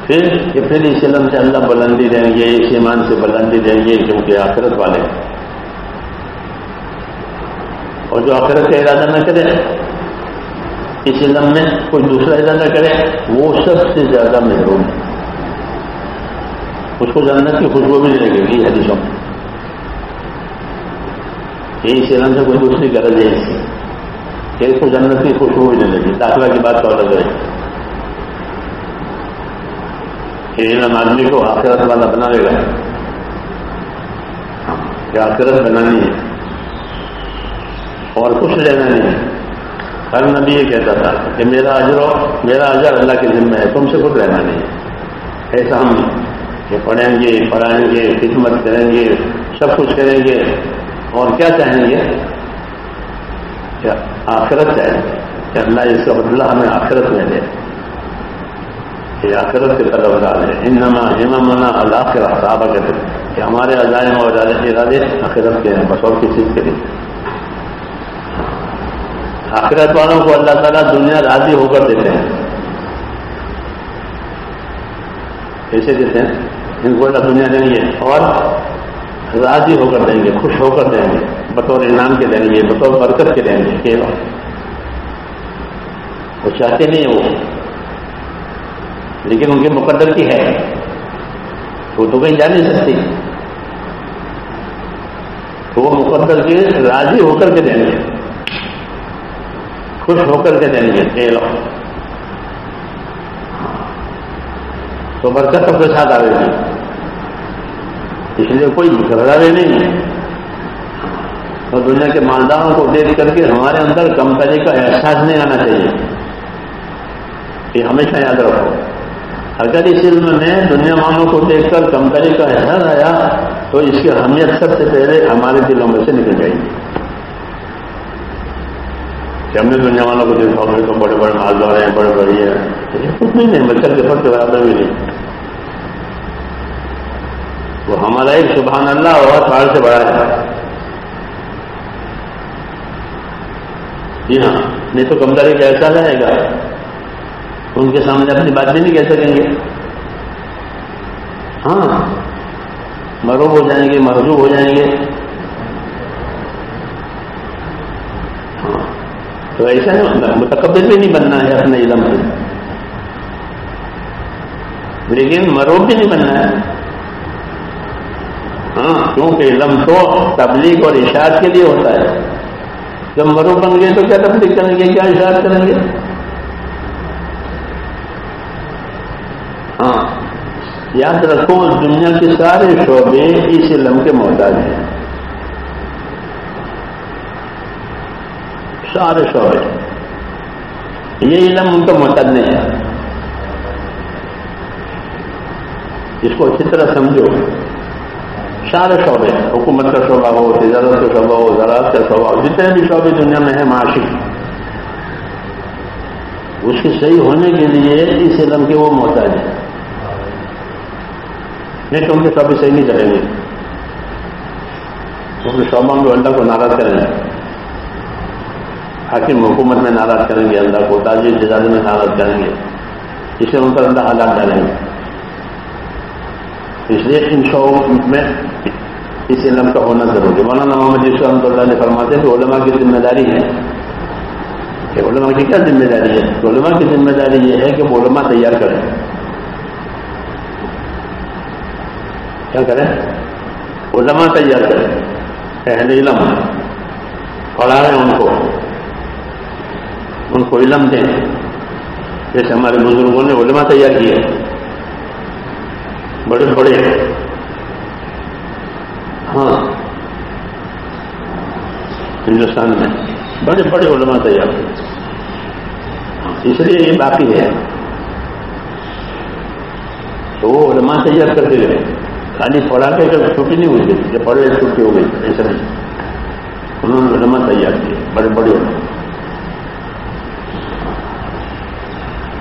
پھر اس علم سے اللہ بلندی دیں گے، اس ایمان سے بلندی دیں گے، کیونکہ آخرت والے. اور جو آخرت کا ارادہ نہ کرے، اس علم میں کوئی دوسرا ارادہ کرے، وہ سب سے زیادہ محروم ہے. اس کو جنت کی خوشبو بھی نہیں لگے گی حدیثوں میں. اس علم سے کوئی دوسری غرض ہے کہ اس کو جنت کی خوشبو بھی نہیں لگی. داخلہ کی بات تو الگ ہے. یہ علم آدمی کو آخرت والا بنا لے گا کہ آخرت بنانی ہے اور کچھ لینا نہیں ہے. ہر نبی یہ کہتا تھا کہ میرا اجر اللہ کے ذمہ ہے، تم سے کچھ لینا نہیں ہے. ایسا ہم کہ پڑھیں گے، پڑھائیں گے، خدمت کریں گے، سب کچھ کریں گے، اور کیا چاہیں گے؟ کیا آخرت چاہیں گے کہ اللہ اس کا بدلہ ہمیں آخرت میں دے. یہ آخرت کی طرف ڈالے. انما ہممنا الآخرہ، صحابہ کہتے ہیں کہ ہمارے عزائم اور ارادے آخرت کے ہیں، بس اور کسی کے نہیں. آخرت والوں کو اللہ تعالیٰ دنیا راضی ہو کر دیتے ہیں. کیسے دیتے ہیں؟ ان کو اللہ دنیا دیں گے اور راضی ہو کر دیں گے، خوش ہو کر دیں گے، بطور انعام کے دیں گے، بطور برکت کے دیں گے. وہ چاہتے نہیں وہ، لیکن ان کے مقدر کی ہے، وہ تو کہیں جا نہیں سکتی. تو وہ مقدر کے راضی ہو کر کے دیں گے، خوش ہو کر کے دیں گے. لو تو برکت سب کے ساتھ آئے گی. اس لیے کوئی گھبراہے نہیں ہے. اور دنیا کے مالداروں کو دیکھ کر کے ہمارے اندر کمتری کا احساس نہیں آنا چاہیے. یہ ہمیشہ یاد رکھو. اگر اس علم میں دنیا والوں کو دیکھ کر کمتری کا احساس آیا تو اس کی اہمیت سب سے پہلے ہمارے دلوں میں سے نکل جائے گی. کہ ہم نے دنیا والوں کو دیکھا ہمیں تو بڑے بڑے مالدار ہیں، بڑے بڑی ہیں، کچھ نہیں، بچہ کے فرق کے برابر بھی نہیں. وہ ہمارا ایک سبحان اللہ اور پہاڑ سے بڑا ہے. جی ہاں، نہیں تو کمتری کا احساس آئے گا، ان کے سامنے اپنی بات بھی نہیں کہہ سکیں گے. ہاں، مروب ہو جائیں گے، محجوب ہو جائیں گے. ہاں، تو ایسا نہیں، متکبر بھی نہیں بننا ہے اپنے علم سے، لیکن مروب بھی نہیں بننا ہے. ہاں، کیونکہ علم تو تبلیغ اور اشاعت کے لیے ہوتا ہے. جب مروب بن گئے تو کیا تبلیغ کریں گے، کیا اشاعت کریں گے؟ ہاں، یاد رکھو دنیا کے سارے شعبے اس علم کے محتاج ہیں. سارے شعبے، یہ علم ان کا محتاج نہیں ہے. اس کو اچھی طرح سمجھو. سارے شعبے، حکومت کا شعبہ ہو، تجارت کا شعبہ ہو، زراعت کا شعبہ ہو، جتنے بھی شعبے دنیا میں ہیں معاشی، اس کے صحیح ہونے کے لیے اس علم کے وہ محتاج ہیں. نہیں تو ان کے شعبے صحیح نہیں چلیں گے. ان کے شعبوں میں اللہ کو ناراض کریں گے، حاکم حکومت میں ناراض کریں گے، اللہ کو تاجر تجارت میں ناراض کریں گے، اس سے ان پر اللہ حالات ڈالیں گے. اس لیے ان شعبوں میں اس علم کا ہونا ضروری ہے. مولانا محمد یوسف رحمۃ اللہ نے فرماتے ہیں کہ علماء کی ذمہ داری ہے. کہ علماء کی کیا ذمہ داری ہے؟ علماء کی ذمہ داری یہ ہے کہ وہ علماء تیار کریں. کیا کریں؟ علماء تیار کریں. اہل علم پڑھائیں، ان کو علم دیں، جیسے ہمارے بزرگوں نے علماء تیار کیے، بڑے بڑے، ہاں ہندوستان میں بڑے بڑے علماء تیار کیے، اس لیے یہ باقی ہے۔ تو وہ علماء تیار کرتے گئے، خالی پڑھا کے جب چھٹی نہیں ہوئی تھی کہ پڑھے چھٹی ہو گئی، ایسا نہیں، انہوں نے علماء تیار کیے، بڑے بڑے علماء۔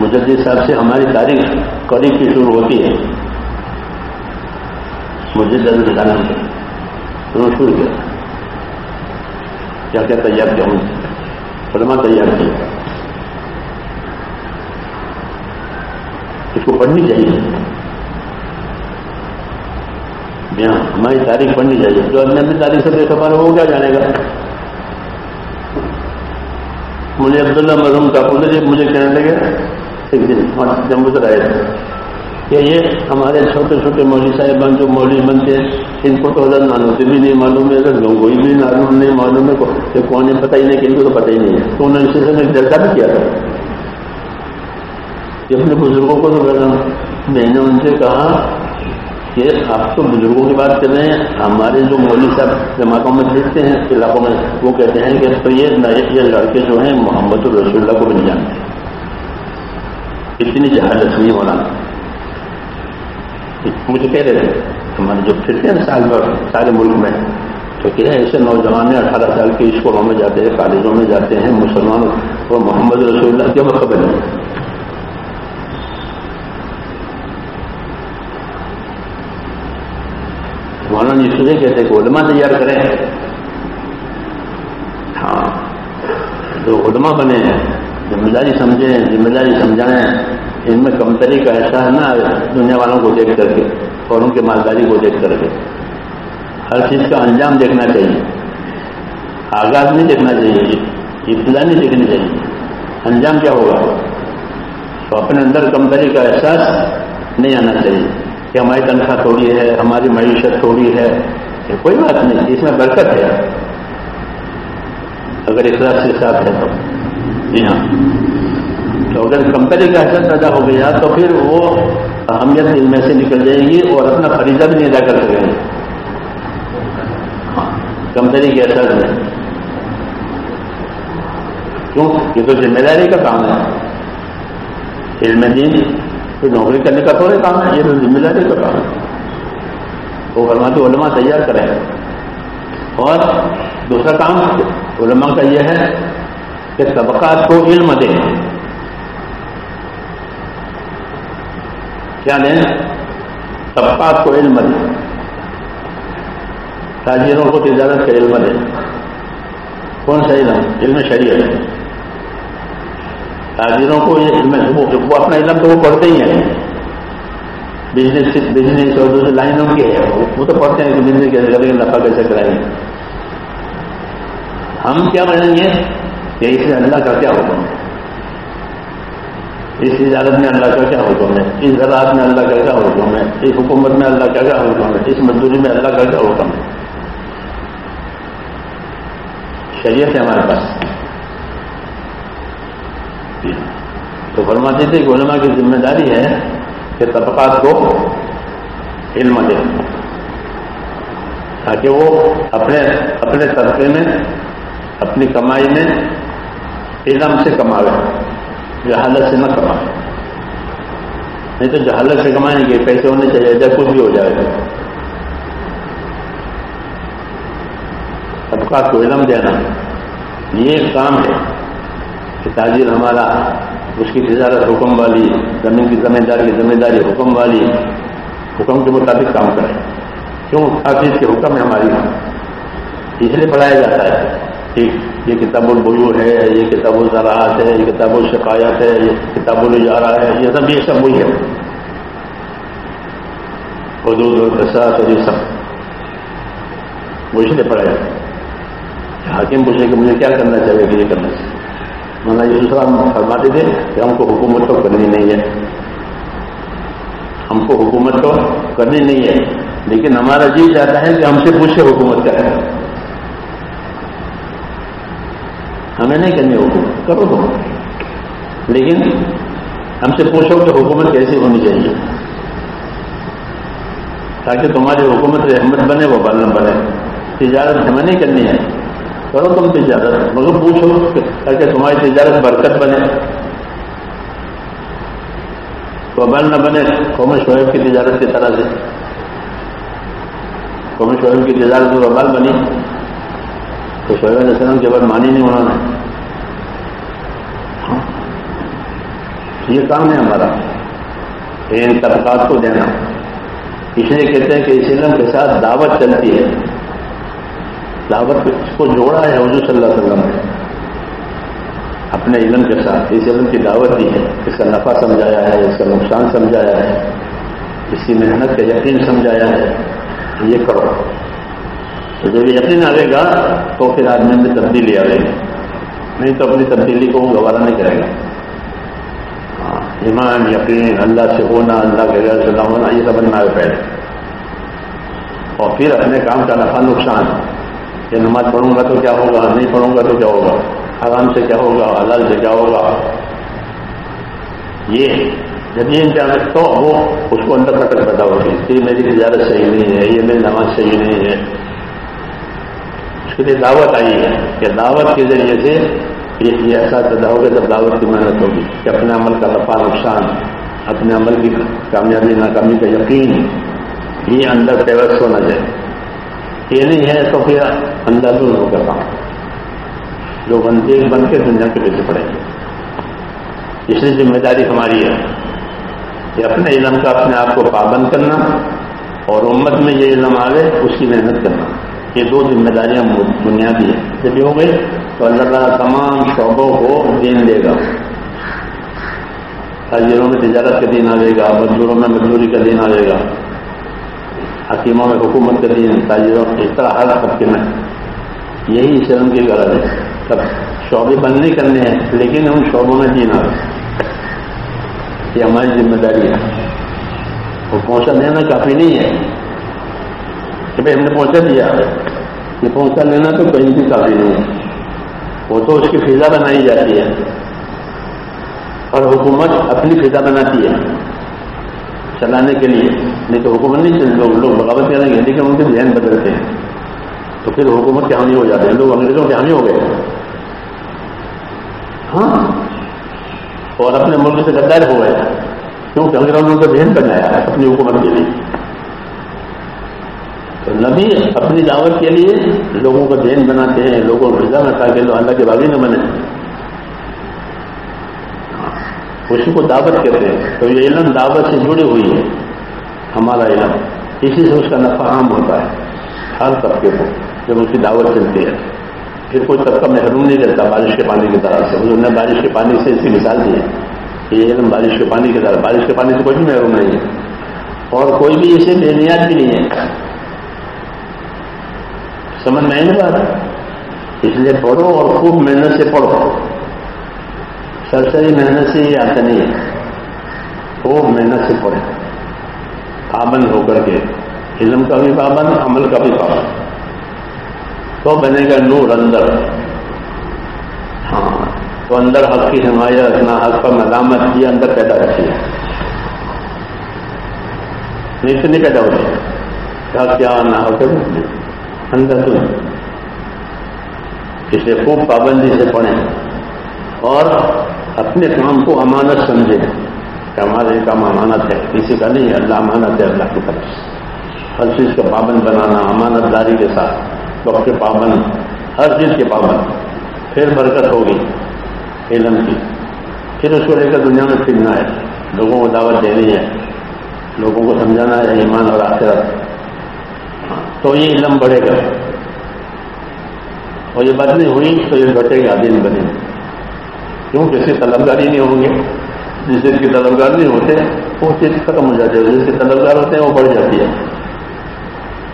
مجدد صاحب سے ہماری تاریخ قریب کی شروع ہوتی ہے، مجدد العالم سے انہوں نے شروع کیا، کیا کیا تیار کیا، علماء تیار کیا، اس کو پڑھنی چاہیے، ہماری تاریخ پڑھنی چاہیے۔ جو اجنبی تاریخ سے بے خبر ہو کیا جانے گا؟ مجھے عبداللہ مرحوم کا مجھے کہنے لگے ایک دن جب گزر آئے تھے کہ یہ ہمارے چھوٹے چھوٹے مولوی صاحبان جو مولوی بنتے ہیں، ان کو تو حضرت نانوتی بھی نہیں معلوم ہے، گنگوئی بھی نہیں معلوم ہے کہ کون ہے، پتہ ہی نہیں، کہ ان کو تو پتہ ہی نہیں ہے۔ تو انہوں نے اس سلسلے میں جلسہ بھی کیا تھا کہ اپنے بزرگوں کو تو میں نے ان سے کہا کہ آپ تو بزرگوں کی بات کر رہے ہیں، ہمارے جو مولوی صاحب جماعتوں میں پھرتے ہیں علاقوں میں، وہ کہتے ہیں کہ تو یہ لڑکے جو ہیں محمد الرسول اللہ کو بھی نہیں جانتے، اتنی جہالت نہیں ہونا۔ مجھے کہہ رہے تھے ہمارے جو پھرتے ہیں سال بھر سارے ملک میں، تو کیا ایسے نوجوان 18 سال کے اسکولوں میں جاتے ہیں، کالجوں میں جاتے ہیں، مسلمان اور محمد رسول اللہ کی خبر نہیں۔ مولانا اس لیے کہتے کہ علماء تیار کریں، ہاں جو علماء بنے، ذمہ داری سمجھیں، ذمہ داری سمجھائیں، ان میں کمتری کا احساس نہ دنیا والوں کو دیکھ کر کے اور ان کے مالداری کو دیکھ کر کے، ہر چیز کا انجام دیکھنا چاہیے، آغاز نہیں دیکھنا چاہیے، ابتدا نہیں دیکھنی چاہیے، انجام کیا ہوگا۔ تو اپنے اندر کمتری کا احساس نہیں آنا چاہیے کہ ہماری تنخواہ تھوڑی ہے، ہماری معیشت تھوڑی ہے، کوئی بات نہیں، اس میں برکت ہے اگر اخلاص کے ساتھ ہے تو۔ جی ہاں، تو اگر کمتری کا احساس پیدا ہو گیا تو پھر وہ اہمیت دل میں سے نکل جائے گی اور اپنا فریضہ بھی نہیں ادا کر سکیں گے۔ ہاں، کمتری کے احساس میں، کیوں؟ یہ تو ذمہ داری کا کام ہے، علم دین کوئی نوکری کرنے کا تھوڑے کام ہے، یہ تو ذمہ داری کا کام ہے۔ وہ فرماتے علماء تیار کریں۔ اور دوسرا کام علماء کا یہ ہے کہ طبقات کو علم دیں۔ کیا دیں؟ طبقات کو علم دیں، تاجروں کو تجارت کا علم دیں۔ کون سا علم؟ علم شریعت۔ تاجروں کو یہ علم، وہ اپنا علم تو وہ پڑھتے ہی ہیں، بزنس اور دوسری لائنوں کی ہے، وہ تو پڑھتے ہیں کہ بزنس کیسے کریں گے، نفع کیسے کرائیں گے۔ ہم کیا بنیں گے کہ اس میں اللہ کا کیا حکم ہے، اس تجارت میں اللہ کا کیا حکم ہے، اس زراعت میں اللہ کا کیا حکم ہے، اس حکومت میں اللہ کا کیا حکم ہے، اس مزدوری میں اللہ کا کیا حکم ہے۔ شریعت ہے ہمارے پاس۔ تو فرماتے تھے کہ علماء کی ذمہ داری ہے کہ طبقات کو علم دیں تاکہ وہ اپنے طبقے میں، اپنی کمائی میں علم سے کماوے، جہالت سے نہ کمائے۔ نہیں تو جہالت سے کمائیں گے، پیسے ہونے چاہیے، جب کچھ بھی ہو جائے گا۔ طبقات کو علم دینا یہ ایک کام ہے کہ تاجر ہمارا، اس کی تجارت حکم والی، زمین کی ذمہ داری حکم والی، حکم کے مطابق کام کرے۔ کیوں؟ حافظ کے حکم ہے ہماری، اس لیے پڑھایا جاتا ہے کہ یہ کتاب البیوع ہے، یہ کتاب الزراعت ہے، یہ کتاب الشقایات ہے، یہ کتاب الاجارہ ہے، یہ سب وہی ہے، حدود اور قصاص اور یہ سب وہ اس لیے پڑھایا جاتا ہے۔ حاکم پوچھے کہ مجھے کیا کرنا چاہیے کہ یہ کرنا چاہیے، مولانا یوسف صاحب فرماتے تھے کہ ہم کو حکومت تو کرنی نہیں ہے، ہم کو حکومت تو کرنی نہیں ہے، لیکن ہمارا جی چاہتا ہے کہ ہم سے پوچھے حکومت کریں۔ ہمیں نہیں کرنی حکومت، کرو تم، لیکن ہم سے پوچھو کہ حکومت کیسی ہونی چاہیے تاکہ تمہاری حکومت رحمت بنے، وبال نہ بنے۔ تجارت ہمیں نہیں کرنی ہے، کرو تم تجارت، مگر پوچھو تاکہ تمہاری تجارت برکت بنے، وبال نہ بنے۔ قوم شعیب کی تجارت کی طرح سے، قوم شعیب کی تجارت میں وبال بنی تو شعیب علیہ السلام کے بعد مانی نہیں انہوں نے۔ یہ کام ہے ہمارا ان طبقات کو دینا، اس لیے کہتے ہیں کہ اس علم کے ساتھ دعوت چلتی ہے، دعوت اس کو جوڑا ہے حضور صلی اللہ علیہ وسلم نے اپنے علم کے ساتھ، اس علم کی دعوت دی ہے، اس کا نفع سمجھایا ہے، اس کا نقصان سمجھایا ہے، اس کی محنت کا یقین سمجھایا ہے، یہ کرو۔ تو جب یقین آئے گا تو پھر آدمی میں تبدیلی آئے گی، نہیں تو اپنی تبدیلی کو وہ گوارا نہیں کرے گا۔ ایمان، یقین، اللہ سے ہونا، اللہ کے غیر سے نہ ہونا، یہ سمجھ میں آئے پہلے، اور پھر اپنے کام کا نفع نقصان، کہ نماز پڑھوں گا تو کیا ہوگا، نہیں پڑھوں گا تو کیا ہوگا، حرام سے کیا ہوگا، حلال سے کیا ہوگا، یہ جب یہ امتحان تو وہ اس کو اندر کٹک پیدا ہوگی کہ میری تجارت صحیح نہیں ہے، یہ میری نماز صحیح نہیں ہے۔ اس کے لیے دعوت آئی ہے کہ دعوت کے ذریعے سے یہ احساس پیدا ہوگا جب دعوت کی محنت ہوگی کہ اپنے عمل کا نفع نقصان، اپنے عمل کی کامیابی ناکامی کا یقین، یہ اندر پیوست ہونا چاہیے۔ یہ نہیں ہے تو پھر اندر دور ہو کر کام لوگ اندیش بن کے دنیا کے پیچھے پڑیں گے۔ اس لیے ذمہ داری ہماری ہے کہ اپنے علم کا اپنے آپ کو پابند کرنا اور امت میں یہ علم آ گئے اس کی محنت کرنا، یہ دو ذمہ داریاں بنیادی ہیں۔ جب یہ ہو گئی تو اللہ تعالیٰ تمام شعبوں کو دین دے گا، تاجروں میں تجارت کا دین آ جائے گا، مزدوروں میں مزدوری کا دین آ جائے گا، حکیموں میں حکومت کا دین، تاجروں اس طرح ہر طبقے میں۔ یہی اس علم کی غرض ہے۔ تب شعبے بند نہیں کرنے ہیں لیکن ان شعبوں میں دین آ گئے، یہ ہماری ذمہ داری ہے۔ وہ پہنچا دینا کافی نہیں ہے کہ بھائی ہم نے پہنچا دیا، یہ پہنچا لینا تو کہیں بھی کافی نہیں ہے، وہ تو اس کی فضا بنائی جاتی ہے، اور حکومت اپنی فضا بناتی ہے چلانے کے لیے، نہیں تو حکومت نہیں چلتی، لوگ بغاوت کریں گے لیکن ان کے ذہن بدلتے ہیں تو پھر حکومت کے حامی ہو جاتے ہیں، لوگ انگریزوں کے حامی ہو گئے، ہاں، اور اپنے ملک سے غدار ہو گئے کیونکہ انگریزوں نے ان کا ذہن بنایا ہے اپنی حکومت کے لیے۔ تو نبی اپنی دعوت کے لیے لوگوں کا ذہن بناتے ہیں، لوگوں کو فضا میں تاکہ لوگ اللہ کے باغی نہ بنے، اسی کو دعوت کہتے ہیں۔ تو یہ علم دعوت سے جڑی ہوئی ہے ہمارا علم، اسی سے اس کا نفع عام ہوتا ہے ہر طبقے کو جب اس کی دعوت چلتی ہے۔ پھر کوئی طبقہ محروم نہیں رہتا بارش کے پانی کی طرح سے، حضور نے بارش کے پانی سے اسی مثال دی ہے کہ یہ علم بارش کے پانی کی طرح، بارش کے پانی سے کوئی بھی محروم نہیں ہے اور کوئی بھی اسے بے نیاز بھی نہیں ہے۔ سمجھ میں نہیں بات، اس لیے پڑھو اور خوب محنت سے پڑھو، سرسری محنت سے یہ آتا نہیں ہے، خوب محنت سے پڑھے، پابند ہو کر کے، علم کا بھی پابند، عمل کا بھی پابند، تو بنے گا نور اندر۔ ہاں، تو اندر حق کی حمایت، نہ حق پر ملامت، یہ اندر پیدا رہتی ہے، نہیں تو نہیں پیدا ہوتی، حق کیا نہ حق اندر تو، اسے خوب پابندی سے پڑھیں اور اپنے کام کو امانت سمجھیں کہ ہمارا یہ کام امانت ہے، کسی کا نہیں ہے، اللہ امانت ہے اللہ کی طرف سے۔ ہر چیز کا پابند بنانا، امانت داری کے ساتھ، وقت کے پابند، ہر چیز کے پابند، پھر برکت ہوگی علم کی، پھر اس کو لے کر دنیا میں پھرنا ہے، لوگوں کو دعوت دینی ہے، لوگوں کو سمجھانا ہے ایمان اور آخرت، تو یہ علم بڑھے گا، اور یہ بات نہیں ہوئی تو یہ گھٹے گا، دن بنے، کیوں کسی طلبگار ہی نہیں ہوں گے، جس چیز کی طلبگار نہیں ہوتے وہ چیز ختم ہو جاتی ہے، جس کے طلبگار ہوتے ہیں وہ بڑھ جاتی ہے۔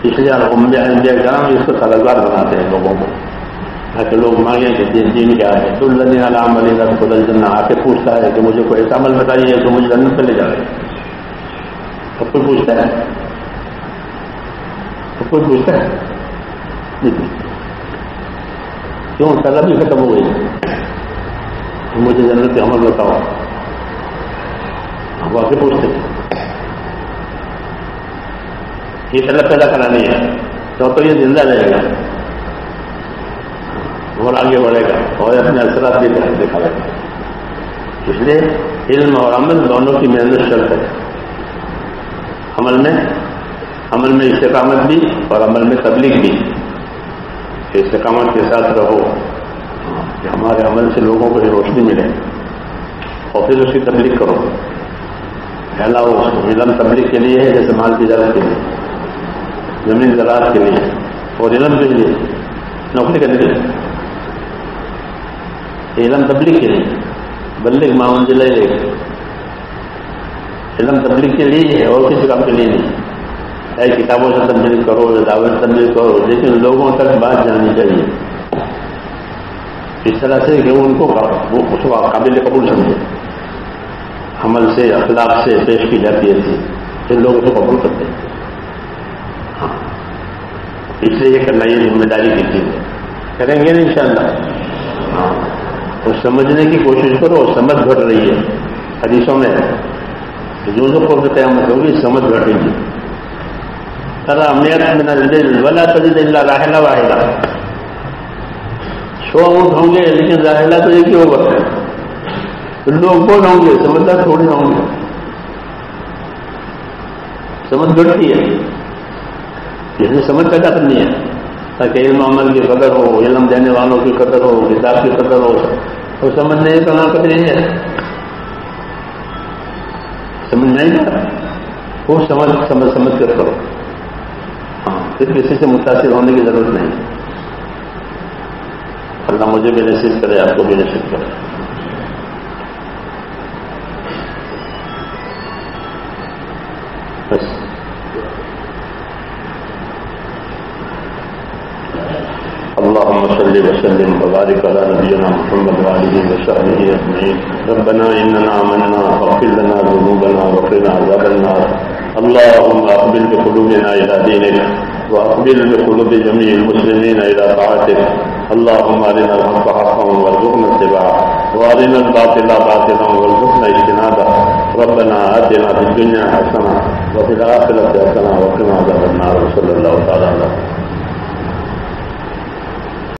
اس لیے انبیاء کرام اس کو طلبگار بناتے ہیں لوگوں کو، تاکہ لوگ مانگیں کہ دین کیا ہے، تو اللہ علام علی خود الجنہ آ کے پوچھتا ہے کہ مجھے کوئی ایسا عمل بتائیے تو مجھے جنت پہ لے جا رہے، سب کوئی پوچھتا ہے، سب کوئی پوچھتا ہے، کیوں طلب ہی ختم ہو گئی۔ مجھے جنت عمل بتاؤ. ہم واقعی پوچھتے ہیں. یہ طلب پیدا کرانی ہے تو یہ زندہ رہے گا اور آگے بڑھے گا اور اپنے اثرات بھی دکھائے گا. اس لیے علم اور عمل دونوں کی محنت شرط ہے. عمل میں استقامت بھی اور عمل میں تبلیغ بھی. استقامت کے ساتھ رہو کہ ہمارے عمل سے لوگوں کو روشنی ملے اور پھر اس کی تبلیغ کرو. پہلا وہ علم تبلیغ کے لیے ہے جیسے مال تجارت کے لیے, زمین زراعت کے لیے, اور علم کے لیے نوکری کرنے کے لیے. علم تبلیغ کے لیے بلغ ما انزل الیک, علم تبلیغ کے لیے ہے اور کسی کام کے لیے نہیں. چاہے کتابوں سے تبلیغ کرو یا دعوت تبلیغ کرو, لیکن لوگوں تک بات جاننی چاہیے اس طرح سے کہ ان کو اس کو قابل قبول سمجھے. عمل سے اخلاق سے پیش کی جاتی ہے پھر لوگ اس کو قبول کرتے ہیں. اس لیے یہ کرنا یہ ذمہ داری کی چیز ہے. کریں گے نا انشاءاللہ. اور سمجھنے کی کوشش کرو. سمجھ گھٹ رہی ہے. حدیثوں میں جو قرب قیامت ہوگی سمجھ گھٹے گی. ترى مئة من الليل ولا تجد الا راحلہ واحدہ. 100 اونٹ ہوں گے لیکن راحلہ تو ایک ہی ہوگا. لوگ کون ہوں گے؟ سمجھدار تھوڑی نہ ہوں گے. سمجھ گھٹتی ہے. اس لیے سمجھ پیدا کرنی ہے تاکہ علم عمل کی قدر ہو, علم دینے والوں کی قدر ہو, کتاب کی قدر ہو. اور سمجھنے کا نہ قدر نہیں ہے. سمجھ نہیں آ رہا وہ سمجھ کر کرو. ہاں پھر کسی سے متاثر ہونے کی ضرورت نہیں. اللہ مجھے بھی نصیب کرے, آپ کو بھی نصیب کرے. بس اللهم صل وسلم وبارك على نبينا محمد وآله وصحبه أجمعين. ربنا إننا آمنا فاغفر لنا ذنوبنا وقنا عذاب النار. اللهم أقبل بقلوبنا إلى دينك وأقبل بقلوب جميع المسلمين إلى طاعتك. اللهم أرنا الحق حقا وارزقنا اتباعه وأرنا الباطل باطلا وارزقنا اجتنابه. ربنا آتنا في الدنيا حسنة وفي الآخرة حسنة وقنا عذاب النار. صلى الله تعالى على